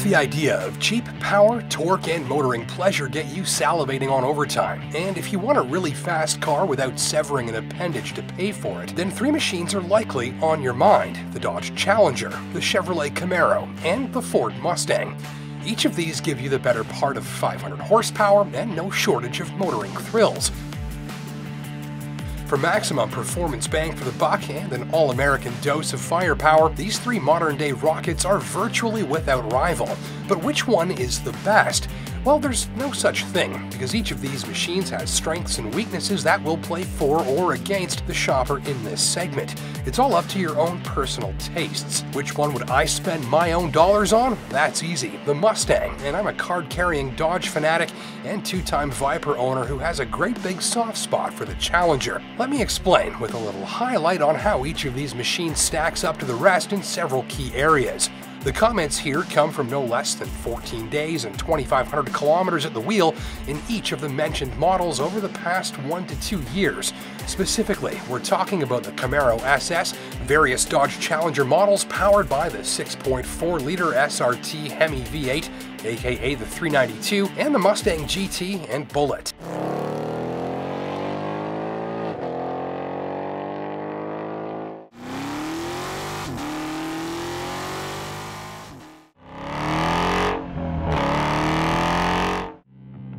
the idea of cheap power, torque, and motoring pleasure get you salivating on overtime? And if you want a really fast car without severing an appendage to pay for it, then three machines are likely on your mind: the Dodge Challenger, the Chevrolet Camaro, and the Ford Mustang. Each of these give you the better part of 500 horsepower and no shortage of motoring thrills. For maximum performance bang for the buck and an all-American dose of firepower, these three modern-day rockets are virtually without rival. But which one is the best? Well, there's no such thing, because each of these machines has strengths and weaknesses that will play for or against the shopper in this segment. It's all up to your own personal tastes. Which one would I spend my own dollars on? That's easy, the Mustang, and I'm a card-carrying Dodge fanatic and two-time Viper owner who has a great big soft spot for the Challenger. Let me explain with a little highlight on how each of these machines stacks up to the rest in several key areas. The comments here come from no less than 14 days and 2,500 kilometers at the wheel in each of the mentioned models over the past 1 to 2 years. Specifically, we're talking about the Camaro SS, various Dodge Challenger models powered by the 6.4-liter SRT Hemi V8, aka the 392, and the Mustang GT and Bullitt.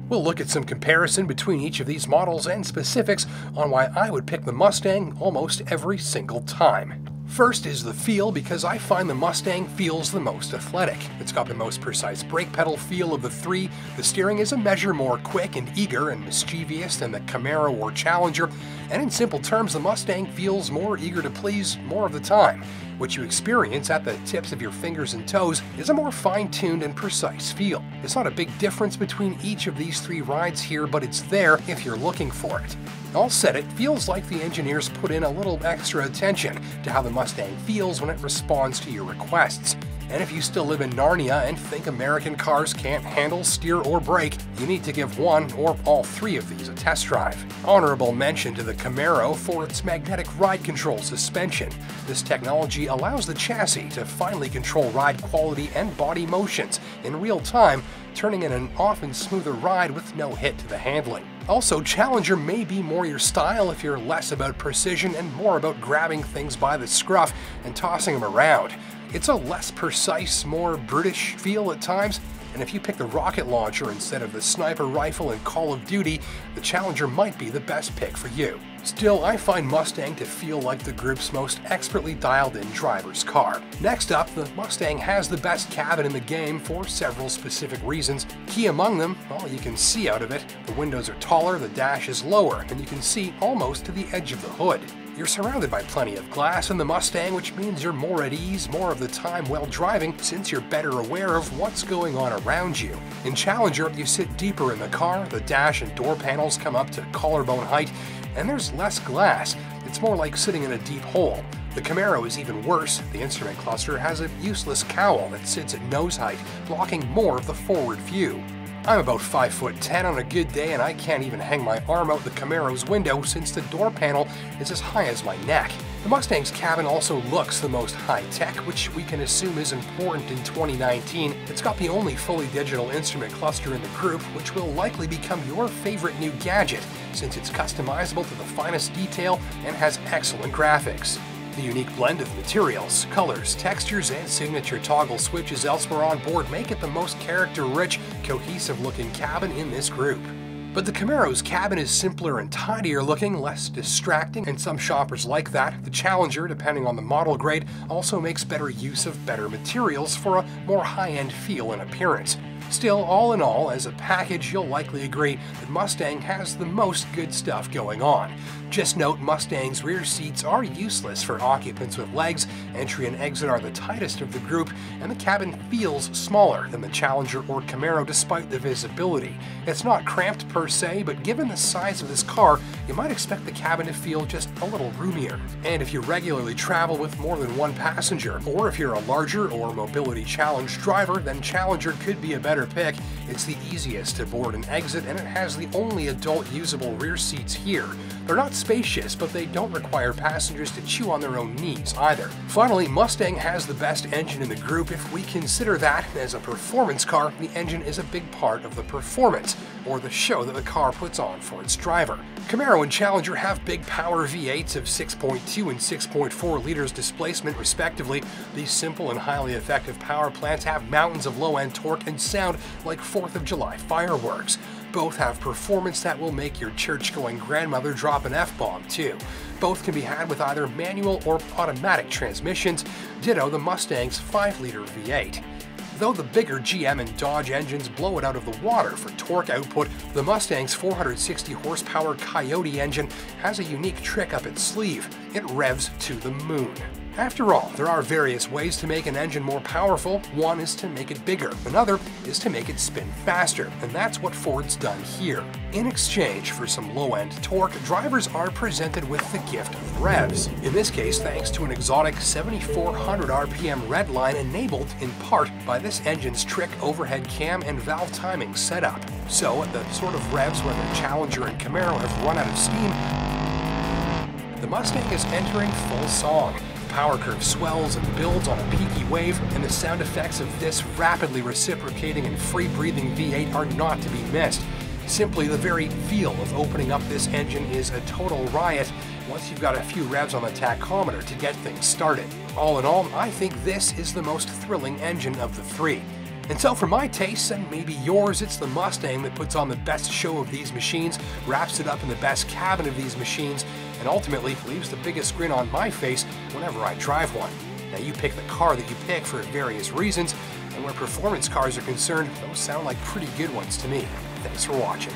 We'll look at some comparison between each of these models and specifics on why I would pick the Mustang almost every single time. First is the feel, because I find the Mustang feels the most athletic. It's got the most precise brake pedal feel of the three, the steering is a measure more quick and eager and mischievous than the Camaro or Challenger, and in simple terms the Mustang feels more eager to please more of the time. What you experience at the tips of your fingers and toes is a more fine-tuned and precise feel. It's not a big difference between each of these three rides here, but it's there if you're looking for it. All said, it feels like the engineers put in a little extra attention to how the Mustang feels when it responds to your requests. And if you still live in Narnia and think American cars can't handle, steer, or brake, you need to give one or all three of these a test drive. Honorable mention to the Camaro for its magnetic ride control suspension. This technology allows the chassis to finely control ride quality and body motions in real time, turning in an often smoother ride with no hit to the handling. Also, Challenger may be more your style if you're less about precision and more about grabbing things by the scruff and tossing them around. It's a less precise, more brutish feel at times, and if you pick the rocket launcher instead of the sniper rifle in Call of Duty, the Challenger might be the best pick for you. Still, I find Mustang to feel like the group's most expertly dialed-in driver's car. Next up, the Mustang has the best cabin in the game for several specific reasons. Key among them, well, you can see out of it. The windows are taller, the dash is lower, and you can see almost to the edge of the hood. You're surrounded by plenty of glass in the Mustang, which means you're more at ease more of the time while driving, since you're better aware of what's going on around you. In Challenger, you sit deeper in the car, the dash and door panels come up to collarbone height, and there's less glass. It's more like sitting in a deep hole. The Camaro is even worse. The instrument cluster has a useless cowl that sits at nose height, blocking more of the forward view. I'm about 5'10" on a good day, and I can't even hang my arm out the Camaro's window since the door panel is as high as my neck. The Mustang's cabin also looks the most high-tech, which we can assume is important in 2019. It's got the only fully digital instrument cluster in the group, which will likely become your favorite new gadget, since it's customizable to the finest detail and has excellent graphics. The unique blend of materials, colors, textures, and signature toggle switches elsewhere on board make it the most character-rich, cohesive-looking cabin in this group. But the Camaro's cabin is simpler and tidier looking, less distracting, and some shoppers like that. The Challenger, depending on the model grade, also makes better use of better materials for a more high-end feel and appearance. Still, all in all, as a package, you'll likely agree that Mustang has the most good stuff going on. Just note, Mustang's rear seats are useless for occupants with legs, entry and exit are the tightest of the group, and the cabin feels smaller than the Challenger or Camaro despite the visibility. It's not cramped per se, but given the size of this car, you might expect the cabin to feel just a little roomier. And if you regularly travel with more than one passenger, or if you're a larger or mobility challenged driver, then Challenger could be a better pick. It's the easiest to board and exit, and it has the only adult usable rear seats here. They're not spacious, but they don't require passengers to chew on their own knees either. Finally, Mustang has the best engine in the group. If we consider that as a performance car, the engine is a big part of the performance, or the show that the car puts on for its driver. Camaro and Challenger have big power V8s of 6.2 and 6.4 liters displacement respectively. These simple and highly effective power plants have mountains of low-end torque and sound like 4th of July fireworks. Both have performance that will make your church-going grandmother drop an F-bomb too. Both can be had with either manual or automatic transmissions, ditto the Mustang's 5-liter V8. Though the bigger GM and Dodge engines blow it out of the water for torque output, the Mustang's 460 horsepower Coyote engine has a unique trick up its sleeve. It revs to the moon. After all, there are various ways to make an engine more powerful. One is to make it bigger, another is to make it spin faster, and that's what Ford's done here. In exchange for some low-end torque, drivers are presented with the gift of revs. In this case, thanks to an exotic 7,400 RPM redline enabled in part by this engine's trick overhead cam and valve timing setup. So, at the sort of revs where the Challenger and Camaro have run out of steam, the Mustang is entering full song. The power curve swells and builds on a peaky wave, and the sound effects of this rapidly reciprocating and free-breathing V8 are not to be missed. Simply, the very feel of opening up this engine is a total riot once you've got a few revs on the tachometer to get things started. All in all, I think this is the most thrilling engine of the three. And so for my tastes, and maybe yours, it's the Mustang that puts on the best show of these machines, wraps it up in the best cabin of these machines, and ultimately leaves the biggest grin on my face whenever I drive one. Now you pick the car that you pick for various reasons, and where performance cars are concerned, those sound like pretty good ones to me. Thanks for watching.